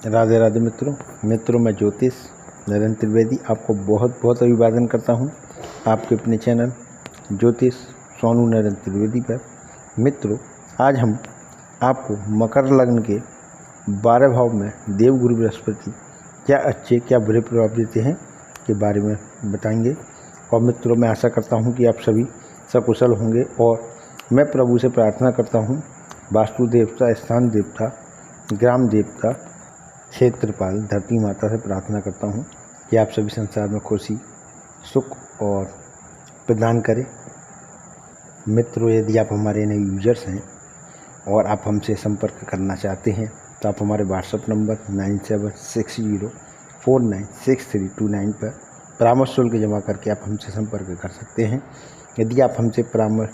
राधे राधे मित्रों मैं ज्योतिष नरेंद्र त्रिवेदी आपको बहुत बहुत अभिवादन करता हूं आपके अपने चैनल ज्योतिष सोनू नरेंद्र त्रिवेदी पर। मित्रों, आज हम आपको मकर लग्न के 12 भाव में देवगुरु बृहस्पति क्या अच्छे क्या बुरे प्रभाव देते हैं के बारे में बताएंगे। और मित्रों, मैं आशा करता हूं कि आप सभी सकुशल होंगे और मैं प्रभु से प्रार्थना करता हूं, वास्तु देवता, स्थान देवता, ग्राम देवता, क्षेत्रपाल, धरती माता से प्रार्थना करता हूं कि आप सभी संसार में खुशी, सुख और प्रदान करें। मित्रों, यदि आप हमारे नए यूजर्स हैं और आप हमसे संपर्क करना चाहते हैं तो आप हमारे व्हाट्सएप नंबर 9760496329 पर परामर्श शुल्क जमा करके आप हमसे संपर्क कर सकते हैं। यदि आप हमसे परामर्श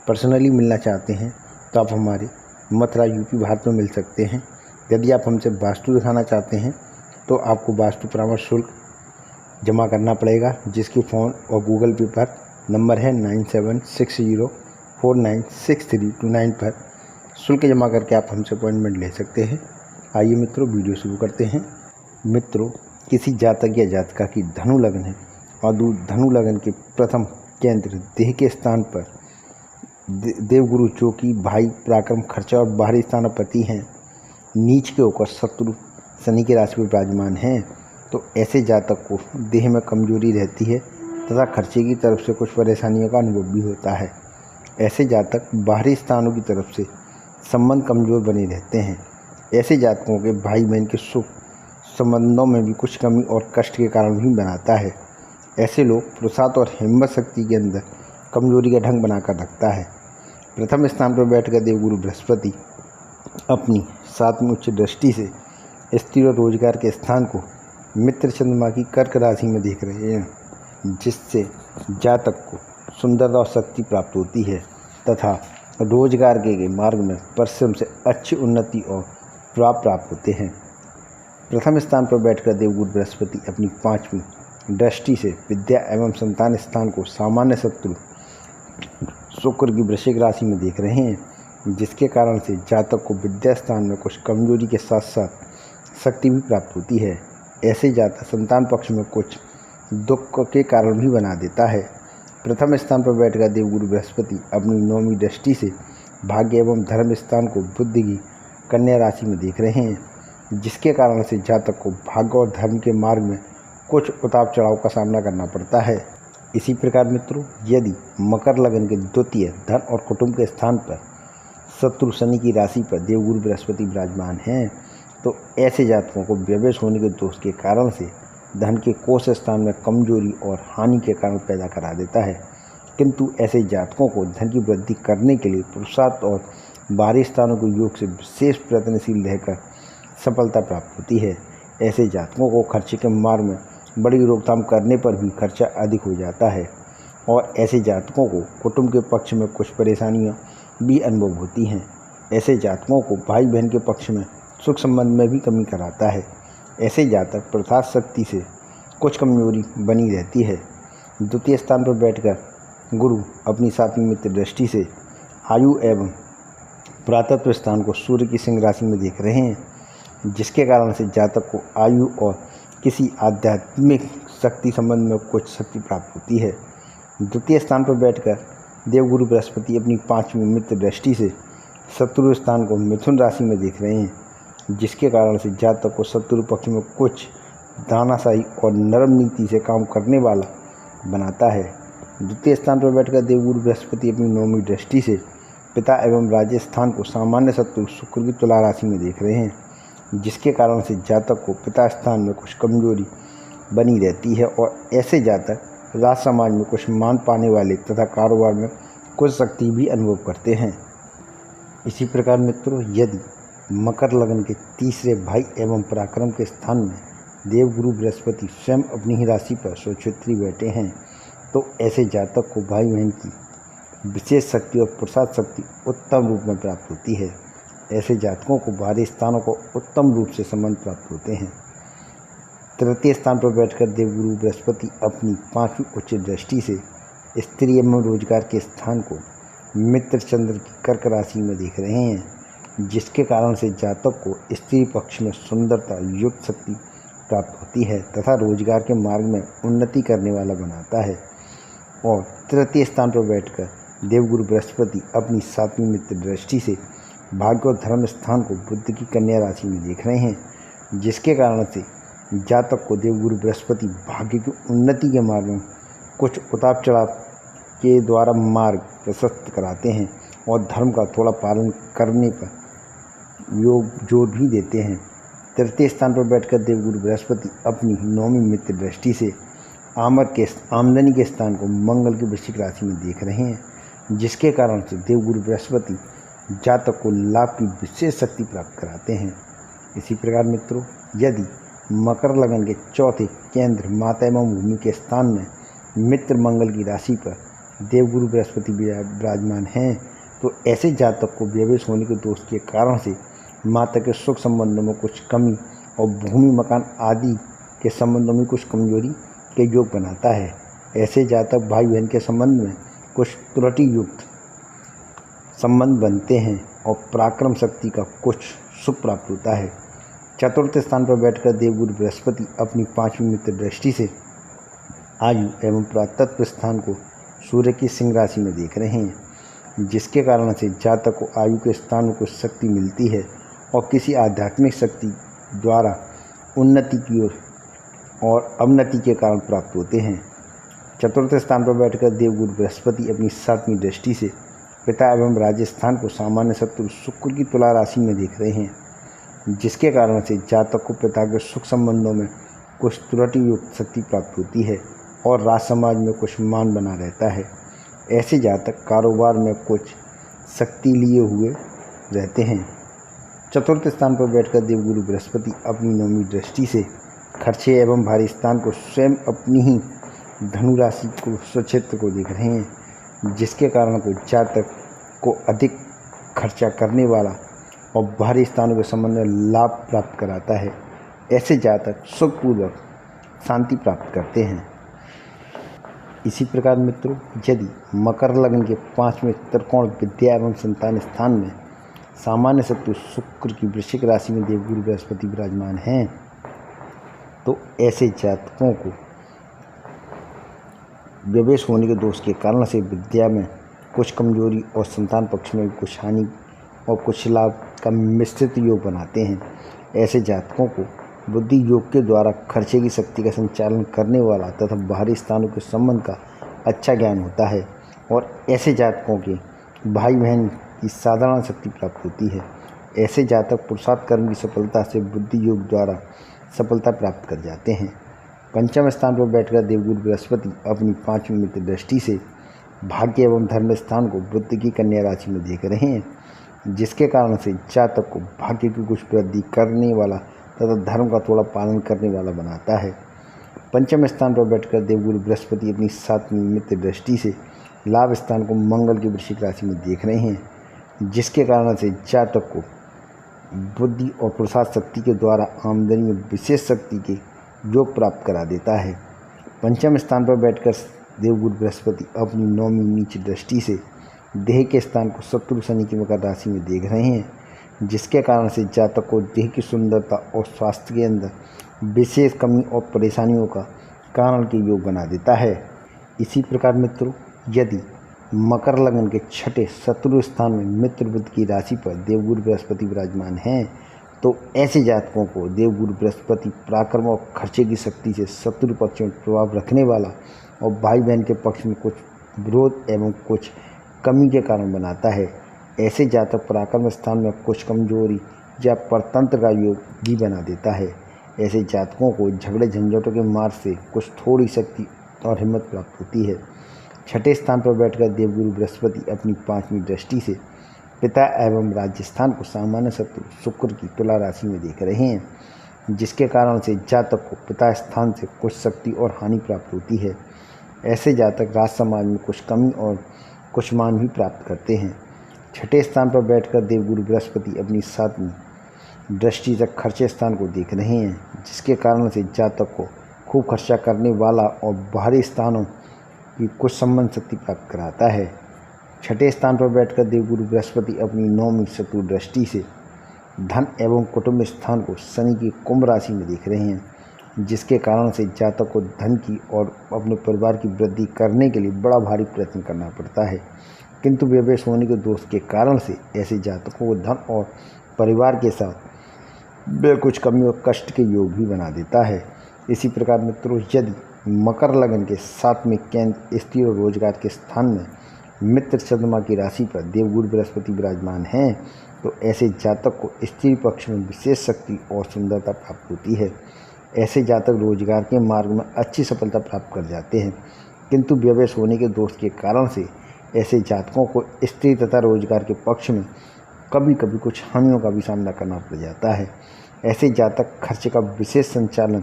पर्सनली मिलना चाहते हैं तो आप हमारे मथुरा यूपी भारत में मिल सकते हैं। यदि आप हमसे वास्तु दिखाना चाहते हैं तो आपको वास्तु परामर्श शुल्क जमा करना पड़ेगा, जिसकी फ़ोन और गूगल पे पर नंबर है 9760496329 पर शुल्क जमा करके आप हमसे अपॉइंटमेंट ले सकते हैं। आइए मित्रों, वीडियो शुरू करते हैं। मित्रों, किसी जातक या जातिका की धनु लग्न है और धनु लग्न के प्रथम केंद्र देह के स्थान पर देवगुरु जो कि भाई, पराक्रम, खर्चा और बाहरी स्थानापति हैं, नीच के होकर शत्रु शनि की राशि पर विराजमान हैं, तो ऐसे जातक को देह में कमजोरी रहती है तथा खर्चे की तरफ से कुछ परेशानियों का अनुभव भी होता है। ऐसे जातक बाहरी स्थानों की तरफ से संबंध कमज़ोर बने रहते हैं। ऐसे जातकों के भाई बहन के सुख संबंधों में भी कुछ कमी और कष्ट के कारण भी बनाता है। ऐसे लोग पुरुषार्थ और हिम्मत शक्ति के अंदर कमजोरी का ढंग बनाकर रखता है। प्रथम स्थान पर बैठकर देवगुरु बृहस्पति अपनी 7वीं उच्च दृष्टि से स्त्री और रोजगार के स्थान को मित्र चंद्रमा की कर्क राशि में देख रहे हैं, जिससे जातक को सुंदरता और शक्ति प्राप्त होती है तथा रोजगार के मार्ग में परिश्रम से अच्छी उन्नति और प्रभाव प्राप्त होते हैं। प्रथम स्थान पर बैठकर देवगुरु बृहस्पति अपनी 5वीं दृष्टि से विद्या एवं संतान स्थान को सामान्य शत्रु शुक्र की वृश्चिक राशि में देख रहे हैं, जिसके कारण से जातक को विद्या स्थान में कुछ कमजोरी के साथ साथ शक्ति भी प्राप्त होती है। ऐसे जातक संतान पक्ष में कुछ दुख के कारण भी बना देता है। प्रथम स्थान पर बैठकर देवगुरु बृहस्पति अपनी 9वीं दृष्टि से भाग्य एवं धर्म स्थान को बुध की कन्या राशि में देख रहे हैं, जिसके कारण से जातक को भाग्य और धर्म के मार्ग में कुछ उतार चढ़ाव का सामना करना पड़ता है। इसी प्रकार मित्रों, यदि मकर लग्न के द्वितीय धन और कुटुंब के स्थान पर शत्रु शनि की राशि पर देवगुरु बृहस्पति विराजमान हैं, तो ऐसे जातकों को व्यवेश होने के दोष के कारण से धन के कोष स्थान में कमजोरी और हानि के कारण पैदा करा देता है। किंतु ऐसे जातकों को धन की वृद्धि करने के लिए पुरुषार्थ और बाहरी स्थानों के योग से विशेष प्रयत्नशील रहकर सफलता प्राप्त होती है। ऐसे जातकों को खर्चे के मार्ग में बड़ी रोकथाम करने पर भी खर्चा अधिक हो जाता है और ऐसे जातकों को कुटुंब के पक्ष में कुछ परेशानियां भी अनुभव होती हैं। ऐसे जातकों को भाई बहन के पक्ष में सुख संबंध में भी कमी कराता है। ऐसे जातक प्रसाद शक्ति से कुछ कमजोरी बनी रहती है। द्वितीय स्थान पर बैठकर गुरु अपनी 7वीं मित्र दृष्टि से आयु एवं पुरातत्व स्थान को सूर्य की सिंह राशि में देख रहे हैं, जिसके कारण से जातक को आयु और किसी आध्यात्मिक शक्ति संबंध में कुछ शक्ति प्राप्त होती है। द्वितीय स्थान पर बैठकर देवगुरु बृहस्पति अपनी 5वीं मित्र दृष्टि से शत्रु स्थान को मिथुन राशि में देख रहे हैं, जिसके कारण से जातक को शत्रु पक्ष में कुछ दानाशाही और नरम नीति से काम करने वाला बनाता है। द्वितीय स्थान पर बैठकर देवगुरु बृहस्पति अपनी 9वीं दृष्टि से पिता एवं राज्य स्थान को सामान्य शत्रु शुक्र की तुला राशि में देख रहे हैं, जिसके कारण से जातक को पिता स्थान में कुछ कमजोरी बनी रहती है और ऐसे जातक राज समाज में कुछ मान पाने वाले तथा कारोबार में कुछ शक्ति भी अनुभव करते हैं। इसी प्रकार मित्रों, यदि मकर लग्न के तीसरे भाई एवं पराक्रम के स्थान में देवगुरु बृहस्पति स्वयं अपनी ही राशि पर स्वक्षेत्री बैठे हैं, तो ऐसे जातक को भाई बहन की विशेष शक्ति और पुरुषार्थ शक्ति उत्तम रूप में प्राप्त होती है। ऐसे जातकों को बाहरी स्थानों को उत्तम रूप से संबंध प्राप्त होते हैं। तृतीय स्थान पर बैठकर देवगुरु बृहस्पति अपनी 5वीं उच्च दृष्टि से स्त्री एवं रोजगार के स्थान को मित्र चंद्र की कर्क राशि में देख रहे हैं, जिसके कारण से जातक को स्त्री पक्ष में सुंदरता युक्त शक्ति प्राप्त होती है तथा रोजगार के मार्ग में उन्नति करने वाला बनाता है। और तृतीय स्थान पर बैठकर देवगुरु बृहस्पति अपनी 7वीं मित्र दृष्टि से भाग्य और धर्म स्थान को बुध की कन्या राशि में देख रहे हैं, जिसके कारण से जातक को देवगुरु बृहस्पति भाग्य की उन्नति के मार्ग में कुछ उतार चढ़ाव के द्वारा मार्ग प्रशस्त कराते हैं और धर्म का थोड़ा पालन करने पर जोर भी देते हैं। तृतीय स्थान पर बैठकर देवगुरु बृहस्पति अपनी 9वीं मित्र दृष्टि से आमदनी के स्थान को मंगल की वृश्चिक राशि में देख रहे हैं, जिसके कारण से देवगुरु बृहस्पति जातक को लाभ की विशेष शक्ति प्राप्त कराते हैं। इसी प्रकार मित्रों, यदि मकर लगन के चौथे केंद्र माता एवं भूमि के स्थान में मित्र मंगल की राशि पर देवगुरु बृहस्पति विराजमान हैं, तो ऐसे जातक को व्यवेश होने के दोष के कारण से माता के सुख संबंधों में कुछ कमी और भूमि मकान आदि के संबंधों में कुछ कमजोरी के योग बनाता है। ऐसे जातक भाई बहन के संबंध में कुछ त्रुटि युक्त संबंध बनते हैं और पराक्रम शक्ति का कुछ सुख प्राप्त होता है। चतुर्थ स्थान पर बैठकर देवगुरु बृहस्पति अपनी 5वीं मित्र दृष्टि से आयु एवं पुरातत्व स्थान को सूर्य की सिंह राशि में देख रहे हैं, जिसके कारण से जातक को आयु के स्थान में कुछ शक्ति मिलती है और किसी आध्यात्मिक शक्ति द्वारा उन्नति की ओर और अवनति के कारण प्राप्त होते हैं। चतुर्थ स्थान पर बैठकर देवगुरु बृहस्पति अपनी 7वीं दृष्टि से पिता एवं राजस्थान को सामान्य शत्रु शुक्र की तुला राशि में देख रहे हैं, जिसके कारण से जातक को पिता के सुख संबंधों में कुछ त्रुटि युक्त शक्ति प्राप्त होती है और राज समाज में कुछ मान बना रहता है। ऐसे जातक कारोबार में कुछ शक्ति लिए हुए रहते हैं। चतुर्थ स्थान पर बैठकर देवगुरु बृहस्पति अपनी 9वीं दृष्टि से खर्चे एवं भारी स्थान को स्वयं अपनी ही धनु राशि को स्वक्षेत्र को देख रहे हैं, जिसके कारण को जातक को अधिक खर्चा करने वाला और भारी स्थानों के संबंध में लाभ प्राप्त कराता है। ऐसे जातक सुखपूर्वक शांति प्राप्त करते हैं। इसी प्रकार मित्रों, यदि मकर लग्न के 5वें त्रिकोण विद्या एवं संतान स्थान में सामान्य शत्रु शुक्र की वृश्चिक राशि में देवगुरु बृहस्पति विराजमान हैं, तो ऐसे जातकों को व्यवेश होने के दोष के कारण से विद्या में कुछ कमजोरी और संतान पक्ष में कुछ हानि और कुछ लाभ का मिश्रित योग बनाते हैं। ऐसे जातकों को बुद्धि योग के द्वारा खर्चे की शक्ति का संचालन करने वाला तथा बाहरी स्थानों के संबंध का अच्छा ज्ञान होता है और ऐसे जातकों के भाई बहन की साधारण शक्ति प्राप्त होती है। ऐसे जातक पुरुषार्थ कर्म की सफलता से बुद्धि योग द्वारा सफलता प्राप्त कर जाते हैं। पंचम स्थान पर बैठकर देवगुरु बृहस्पति अपनी 5वीं मित्र दृष्टि से भाग्य एवं धर्म स्थान को बुध की कन्या राशि में देख रहे हैं, जिसके कारण से जातक को भाग्य की कुछ वृद्धि करने वाला तथा धर्म का थोड़ा पालन करने वाला बनाता है। पंचम स्थान पर बैठकर देवगुरु बृहस्पति अपनी 7वीं मित्र दृष्टि से लाभ स्थान को मंगल की वृश्चिक राशि में देख रहे हैं, जिसके कारण से जातक को बुद्धि और पुरुषार्थ शक्ति के द्वारा आमदनी में विशेष शक्ति के योग प्राप्त करा देता है। पंचम स्थान पर बैठकर देवगुरु बृहस्पति अपनी 9वीं नीच दृष्टि से देह के स्थान को शत्रु शनि की मकर राशि में देख रहे हैं, जिसके कारण से जातक को देह की सुंदरता और स्वास्थ्य के अंदर विशेष कमी और परेशानियों का कारण के योग बना देता है। इसी प्रकार मित्रों, यदि मकर लग्न के 6ठे शत्रु स्थान में मित्र बुध की राशि पर देवगुरु बृहस्पति विराजमान हैं, तो ऐसे जातकों को देवगुरु बृहस्पति पराक्रम और खर्चे की शक्ति से शत्रु पक्ष में प्रभाव रखने वाला और भाई बहन के पक्ष में कुछ विरोध एवं कुछ कमी के कारण बनाता है। ऐसे जातक पराक्रम स्थान में कुछ कमजोरी या परतंत्र का योग भी बना देता है। ऐसे जातकों को झगड़े झंझटों के मार्ग से कुछ थोड़ी शक्ति और हिम्मत प्राप्त होती है। 6ठे स्थान पर बैठकर देवगुरु बृहस्पति अपनी 5वीं दृष्टि से पिता एवं राजस्थान को सामान्य शत्रु शुक्र की तुला राशि में देख रहे हैं, जिसके कारण से जातक को पिता स्थान से कुछ शक्ति और हानि प्राप्त होती है। ऐसे जातक राज समाज में कुछ कमी और कुछ मान भी प्राप्त करते हैं। 6ठे स्थान पर बैठकर देवगुरु बृहस्पति अपनी 7वीं दृष्टि से खर्चे स्थान को देख रहे हैं, जिसके कारण से जातक को खूब खर्चा करने वाला और बाहरी स्थानों की कुछ संबंध शक्ति प्राप्त कराता है। छठे स्थान पर बैठकर देवगुरु बृहस्पति अपनी 9वीं शत्रु दृष्टि से धन एवं कुटुंब स्थान को शनि की कुंभ राशि में देख रहे हैं, जिसके कारण से जातक को धन की और अपने परिवार की वृद्धि करने के लिए बड़ा भारी प्रयत्न करना पड़ता है। किंतु व्यवेश होने के दोष के कारण से ऐसे जातकों को धन और परिवार के साथ वे कुछ कमी और कष्ट के योग भी बना देता है। इसी प्रकार मित्रों, यदि मकर लगन के 7वें केंद्र स्त्री और रोजगार के स्थान में मित्र चंद्रमा की राशि पर देवगुरु बृहस्पति विराजमान हैं, तो ऐसे जातक को स्त्री पक्ष में विशेष शक्ति और सुंदरता प्राप्त होती है। ऐसे जातक रोजगार के मार्ग में अच्छी सफलता प्राप्त कर जाते हैं। किंतु व्यवेश होने के दोष के कारण से ऐसे जातकों को स्त्री तथा रोजगार के पक्ष में कभी कभी कुछ हानियों का भी सामना करना पड़ जाता है। ऐसे जातक खर्च का विशेष संचालन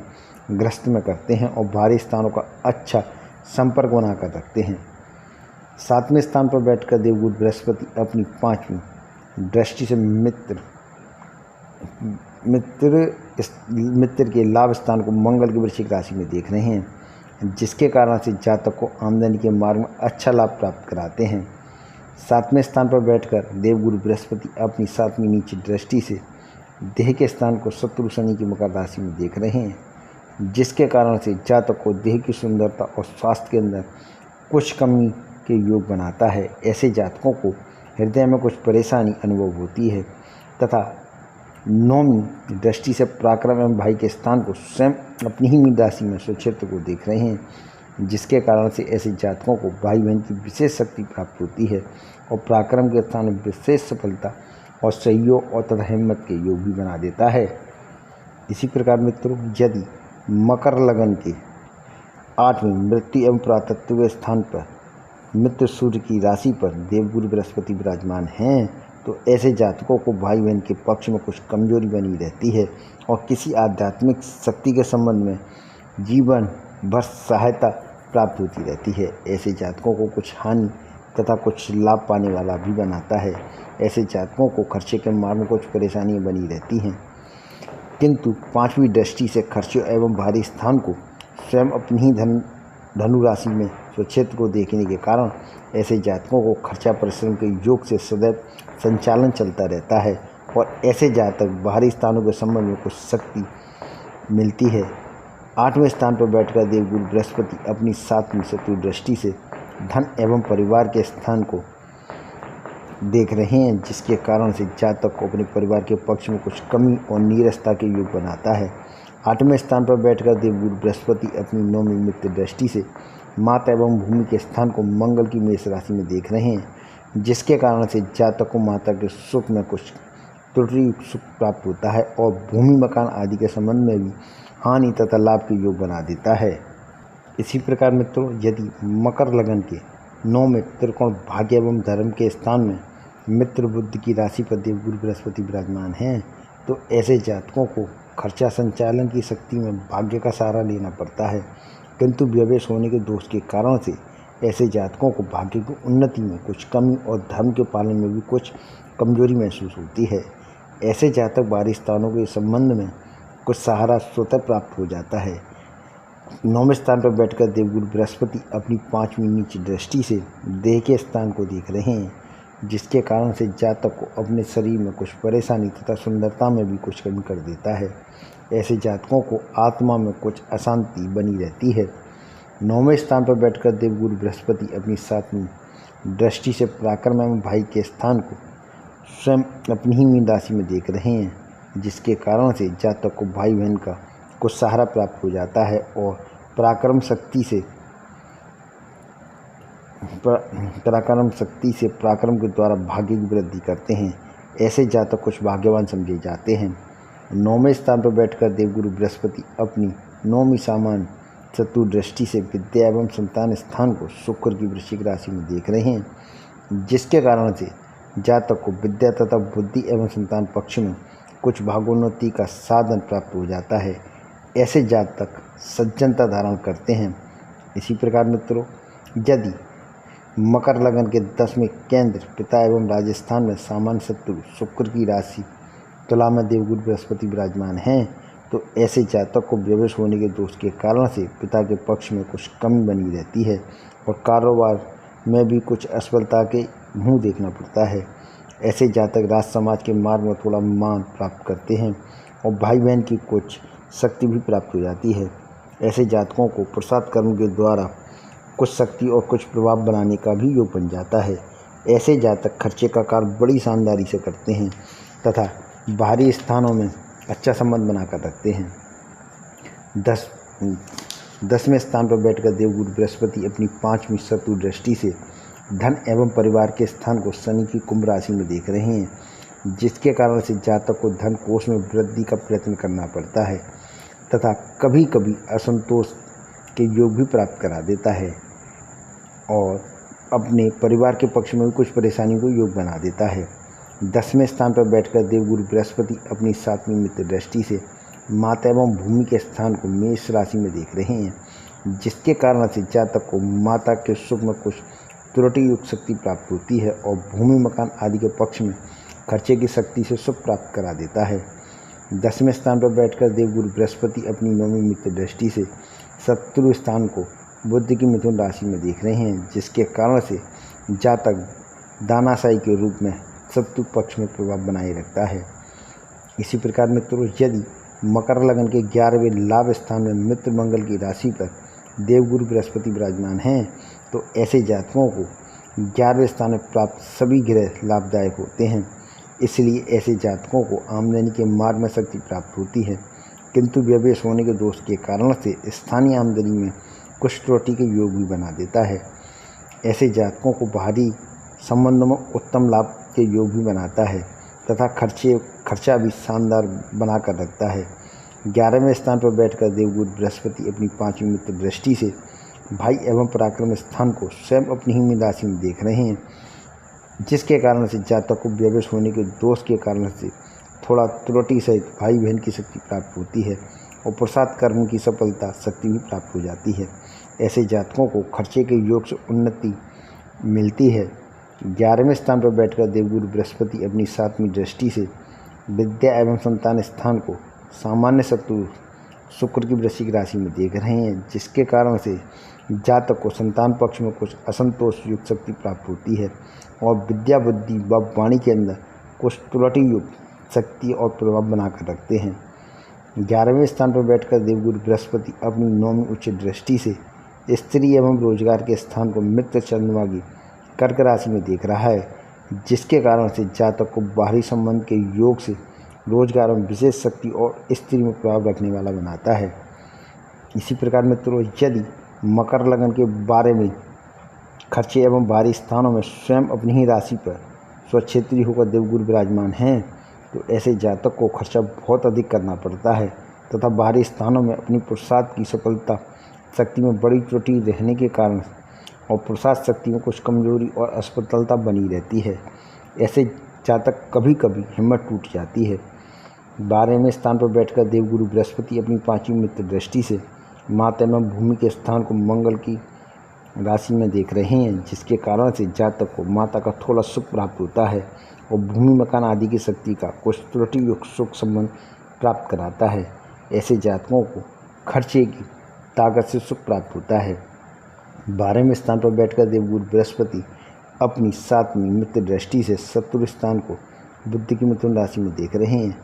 ग्रस्त में करते हैं और भारी स्थानों का अच्छा संपर्क बनाकर रखते हैं। 7वें स्थान पर बैठकर देवगुरु बृहस्पति अपनी 5वीं दृष्टि से मित्र के लाभ स्थान को मंगल की वृश्चिक राशि में देख रहे हैं, जिसके कारण से जातक को आमदनी के मार्ग में अच्छा लाभ प्राप्त कराते हैं। 7वें स्थान पर बैठकर देवगुरु बृहस्पति अपनी 7वीं नीची दृष्टि से देह के स्थान को शत्रु शनि की मकर राशि में देख रहे हैं, जिसके कारण से जातक को देह की सुंदरता और स्वास्थ्य के अंदर कुछ कमी के योग बनाता है। ऐसे जातकों को हृदय में कुछ परेशानी अनुभव होती है तथा 9वीं दृष्टि से पराक्रम एवं भाई के स्थान को स्वयं अपनी ही मीन राशि में स्वक्षेत्र को देख रहे हैं, जिसके कारण से ऐसे जातकों को भाई बहन की विशेष शक्ति प्राप्त होती है और पराक्रम के स्थान में विशेष सफलता और सहयोग और तथा हिम्मत के योग भी बना देता है। इसी प्रकार मित्रों, यदि मकर लगन के 8वें मृत्यु एवं पुरातत्व स्थान पर मित्र सूर्य की राशि पर देवगुरु बृहस्पति विराजमान हैं, तो ऐसे जातकों को भाई बहन के पक्ष में कुछ कमजोरी बनी रहती है और किसी आध्यात्मिक शक्ति के संबंध में जीवन भर सहायता प्राप्त होती रहती है। ऐसे जातकों को कुछ हानि तथा कुछ लाभ पाने वाला भी बनाता है। ऐसे जातकों को खर्चे के मार्ग में कुछ परेशानियां बनी रहती हैं, किंतु 5वीं दृष्टि से खर्चों एवं भारी स्थान को स्वयं अपनी ही धनु राशि में स्वक्षेत्र को देखने के कारण ऐसे जातकों को खर्चा परिश्रम के योग से सदैव संचालन चलता रहता है और ऐसे जातक बाहरी स्थानों के संबंध में कुछ शक्ति मिलती है। 8वें स्थान पर बैठकर देवगुरु बृहस्पति अपनी 7वीं शत्रु दृष्टि से धन एवं परिवार के स्थान को देख रहे हैं, जिसके कारण से जातक को अपने परिवार के पक्ष में कुछ कमी और नीरसता के योग बनाता है। 8वें स्थान पर बैठकर देवगुरु बृहस्पति अपनी 9वीं मित्र दृष्टि से माता एवं भूमि के स्थान को मंगल की मेष राशि में देख रहे हैं, जिसके कारण से जातक को माता के सुख में कुछ त्रुटि सुख प्राप्त होता है और भूमि मकान आदि के संबंध में भी हानि तथा लाभ के योग बना देता है। इसी प्रकार मित्रों, यदि मकर लगन के 9 में त्रिकोण भाग्य एवं धर्म के स्थान में मित्र बुद्ध की राशि पर देवगुरु बृहस्पति विराजमान हैं, तो ऐसे जातकों को खर्चा संचालन की शक्ति में भाग्य का सहारा लेना पड़ता है। किंतु व्यवेश होने के दोष के कारण से ऐसे जातकों को भाग्य की उन्नति में कुछ कमी और धर्म के पालन में भी कुछ कमजोरी महसूस होती है। ऐसे जातक बाहरी स्थानों के संबंध में कुछ सहारा स्वतः प्राप्त हो जाता है। 9वें स्थान पर बैठकर देवगुरु बृहस्पति अपनी 5वीं नीची दृष्टि से देह के स्थान को देख रहे हैं, जिसके कारण से जातक को अपने शरीर में कुछ परेशानी तथा सुंदरता में भी कुछ कमी कर देता है। ऐसे जातकों को आत्मा में कुछ अशांति बनी रहती है। 9वें स्थान पर बैठकर देवगुरु बृहस्पति अपनी 7वीं दृष्टि से पराक्रम एवं भाई के स्थान को स्वयं अपनी ही मीन राशि में देख रहे हैं, जिसके कारण से जातक को भाई बहन का कुछ सहारा प्राप्त हो जाता है और पराक्रम शक्ति से पराक्रम के द्वारा भाग्य की वृद्धि करते हैं। ऐसे जातक कुछ भाग्यवान समझे जाते हैं। 9वें स्थान पर बैठकर देवगुरु बृहस्पति अपनी 9वीं सामान्य शत्रु दृष्टि से विद्या एवं संतान स्थान को शुक्र की वृश्चिक राशि में देख रहे हैं, जिसके कारण से जातक को विद्या तथा बुद्धि एवं संतान पक्ष में कुछ भाग्योन्नति का साधन प्राप्त हो जाता है। ऐसे जातक सज्जनता धारण करते हैं। इसी प्रकार मित्रों, यदि मकर लगन के 10वें केंद्र पिता एवं राजस्थान में सामान्य शत्रु शुक्र की राशि तुला में देवगुरु बृहस्पति विराजमान हैं, तो ऐसे जातक को व्यवेश होने के दोष के कारण से पिता के पक्ष में कुछ कमी बनी रहती है और कारोबार में भी कुछ असफलता के मुँह देखना पड़ता है। ऐसे जातक राज समाज के मार्ग में थोड़ा मान प्राप्त करते हैं और भाई बहन की कुछ शक्ति भी प्राप्त हो जाती है। ऐसे जातकों को प्रसाद कर्म के द्वारा कुछ शक्ति और कुछ प्रभाव बनाने का भी योग बन जाता है। ऐसे जातक खर्चे का कार्य बड़ी शानदारी से करते हैं तथा बाहरी स्थानों में अच्छा संबंध बनाकर रखते हैं। 10वें स्थान पर बैठकर देवगुरु बृहस्पति अपनी 5वीं शत्रु दृष्टि से धन एवं परिवार के स्थान को शनि की कुंभ राशि में देख रहे हैं, जिसके कारण से जातक को धन कोष में वृद्धि का प्रयत्न करना पड़ता है तथा कभी कभी असंतोष के योग भी प्राप्त करा देता है और अपने परिवार के पक्ष में भी कुछ परेशानी को योग बना देता है। 10वें स्थान पर बैठकर देवगुरु बृहस्पति अपनी 7वीं मित्र दृष्टि से माता एवं भूमि के स्थान को मेष राशि में देख रहे हैं, जिसके कारण से जातक को माता के सुख में कुछ त्रुटि युक्त शक्ति प्राप्त होती है और भूमि मकान आदि के पक्ष में खर्चे की शक्ति से सुख प्राप्त करा देता है। 10वें स्थान पर बैठकर देवगुरु बृहस्पति अपनी 9वीं मित्र दृष्टि से शत्रु स्थान को बुध की मिथुन राशि में देख रहे हैं, जिसके कारण से जातक दानाशाही के रूप में शत्रु पक्ष में प्रभाव बनाए रखता है। इसी प्रकार मित्रों, यदि मकर लगन के 11वें लाभ स्थान में मित्र मंगल की राशि पर देवगुरु बृहस्पति विराजमान हैं, तो ऐसे जातकों को 11वें स्थान में प्राप्त सभी ग्रह लाभदायक होते हैं। इसलिए ऐसे जातकों को आमदनी के मार्ग में शक्ति प्राप्त होती है, किंतु व्यवेश होने के दोष के कारण से स्थानीय आमदनी में कुछ त्रुटि के योग भी बना देता है। ऐसे जातकों को बाहरी संबंधों में उत्तम लाभ के योग भी बनाता है तथा खर्चा भी शानदार बनाकर रखता है। 11वें स्थान पर बैठकर देवगुरु बृहस्पति अपनी 5वीं मित्र दृष्टि से भाई एवं पराक्रम स्थान को स्वयं अपनी ही राशि में देख रहे हैं, जिसके कारण से जातक को व्यवेश होने के दोष के कारण से थोड़ा त्रुटि सहित भाई बहन की शक्ति प्राप्त होती है और प्रसाद कर्म की सफलता शक्ति भी प्राप्त हो जाती है। ऐसे जातकों को खर्चे के योग से उन्नति मिलती है। 11वें स्थान पर बैठकर देवगुरु बृहस्पति अपनी 7वीं दृष्टि से विद्या एवं संतान स्थान को सामान्य शत्रु शुक्र की वृश्चिक राशि में देख रहे हैं, जिसके कारण से जातक को संतान पक्ष में कुछ असंतोष युक्त शक्ति प्राप्त होती है और विद्या बुद्धि व वाणी के अंदर कुछ त्रुटि युक्त शक्ति और प्रभाव बनाकर रखते हैं। 11वें स्थान पर बैठकर देवगुरु बृहस्पति अपनी 9वीं उच्च दृष्टि से स्त्री एवं रोजगार के स्थान को मित्र चंद्रमा की कर्क राशि में देख रहा है, जिसके कारण से जातक को बाहरी संबंध के योग से रोजगार में विशेष शक्ति और स्त्री में प्रभाव रखने वाला बनाता है। इसी प्रकार मित्रों, यदि मकर लगन के बारे में खर्चे एवं बाहरी स्थानों में स्वयं अपनी ही राशि पर स्वक्षेत्री होकर देवगुरु विराजमान हैं, तो ऐसे जातक को खर्चा बहुत अधिक करना पड़ता है तथा बाहरी स्थानों में अपनी पुरुषार्थ की सफलता शक्ति में बड़ी त्रुटि रहने के कारण और पुरुषार्थ शक्ति में कुछ कमजोरी और असफलता बनी रहती है। ऐसे जातक कभी कभी हिम्मत टूट जाती है। 12वें स्थान पर बैठकर देवगुरु बृहस्पति अपनी 5वीं मित्र दृष्टि से माता एवं भूमि के स्थान को मंगल की राशि में देख रहे हैं, जिसके कारण से जातक को माता का थोड़ा सुख प्राप्त होता है और भूमि मकान आदि की शक्ति का कुछ त्रुटि युक्त सुख संबंध प्राप्त कराता है। ऐसे जातकों को खर्चे की ताकत से सुख प्राप्त होता है। 12वें स्थान पर बैठकर देवगुरु बृहस्पति अपनी 7वीं मित्र दृष्टि से शत्रु स्थान को बुध की मिथुन राशि में देख रहे हैं,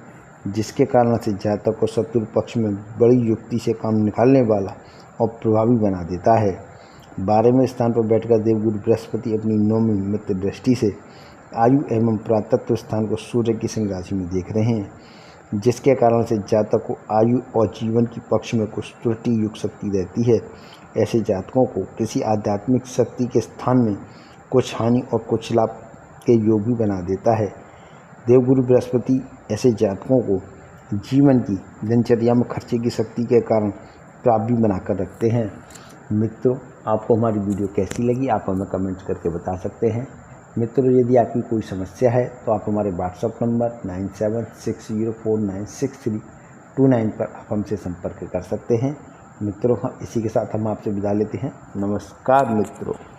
जिसके कारण से जातक को शत्रु पक्ष में बड़ी युक्ति से काम निकालने वाला और प्रभावी बना देता है। 12वें स्थान पर बैठकर देवगुरु बृहस्पति अपनी 9वीं मित्र दृष्टि से आयु एवं पुरातत्व स्थान को सूर्य की सिंह राशि में देख रहे हैं, जिसके कारण से जातक को आयु और जीवन की पक्ष में कुछ त्रुटि युक्त शक्ति रहती है। ऐसे जातकों को किसी आध्यात्मिक शक्ति के स्थान में कुछ हानि और कुछ लाभ के योग भी बना देता है। देवगुरु बृहस्पति ऐसे जातकों को जीवन की दिनचर्या में खर्चे की शक्ति के कारण प्राप्त भी बनाकर रखते हैं। मित्रों, आपको हमारी वीडियो कैसी लगी आप हमें कमेंट्स करके बता सकते हैं। मित्रों, यदि आपकी कोई समस्या है तो आप हमारे व्हाट्सएप नंबर 9760496329 पर आप हमसे संपर्क कर सकते हैं। मित्रों, इसी के साथ हम आपसे विदा लेते हैं। नमस्कार मित्रों।